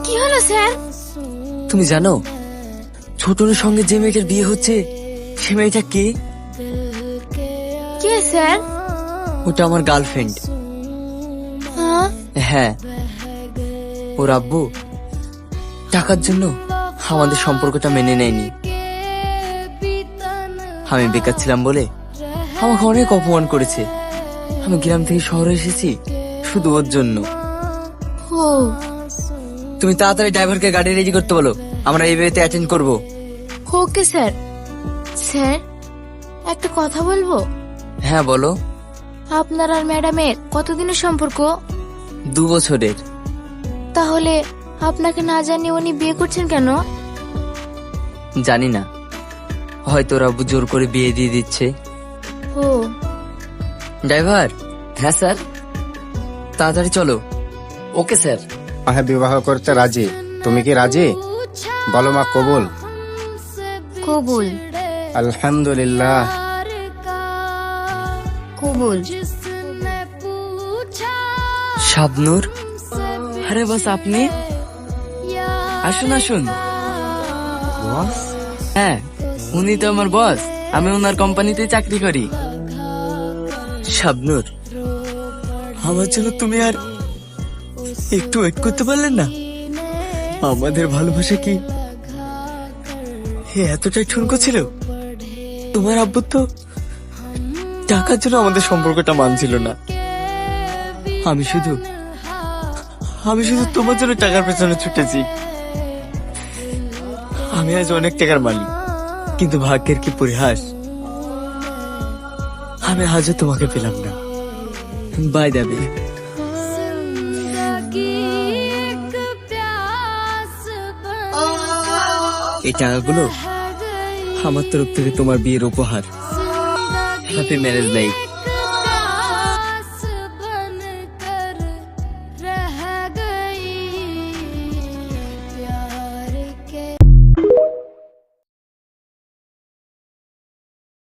কি হলো স্যার? তুমি জানো ছোটনের সঙ্গে যে মেয়েটার বিয়ে হচ্ছে সে মেয়েটা কে? কে স্যার? ওটা আমার গার্লফ্রেন্ড। হ্যাঁ, ওর আব্বু টাকার জন্য আমাদের সম্পর্কটা মেনে নেয়নি। আমি বেকার ছিলাম বলে আমাকে অনেক অপমান করেছে। আমি গ্রাম থেকে শহরে এসেছি শুধু ওর জন্য। ও, তুমি তাড়াতাড়ি ড্রাইভারকে গাড়ি রেডি করতে বলো, আমরা এই বিয়েতে অ্যাটেন্ড করব। Okay sir. স্যার, একটা কথা বলবো? হ্যাঁ বলো। আপনার আর ম্যাডামের কতদিনের সম্পর্ক? 2 বছরের। তাহলে আপনাকে না জানিয়ে উনি বিয়ে করছেন কেন? জানি না, হয়তো ওর আব্বু জোর করে বিয়ে দিয়ে দিচ্ছে। ও, ড্রাইভার। হ্যাঁ স্যার, তাড়াতাড়ি চলো। Okay sir. হ্যাঁ, বিবাহ করতে রাজি। তুমি কি রাজি? বলো মা, কবুল? কবুল। আলহামদুলিল্লাহ। কবুল। শাবনূর। আরে বাস, আপনি আসুন আসুন। হ্যাঁ, উনি তো আমার বস, আমি ওনার কোম্পানিতে চাকরি করি। শাবনূর, আমার জন্য তুমি আর একটু ওয়েট করতে পারলেন না? আমাদের ভালোবাসা কি এতটাই ঠুনকো ছিল? তোমার আব্বু তো টাকার জন্য আমাদের সম্পর্কটা মানছিল না। আমি শুধু তোমার জন্য টাকার পেছনে ছুটেছি। আমি আজ অনেক টাকার মালিক, কিন্তু ভাগ্যের কি পরিহাস, আমি আজও তোমাকে পেলাম না। বাই দেবে। এই টাকাগুলো আমার তরফ থেকে তোমার বিয়ের উপহার। Happy marriage life.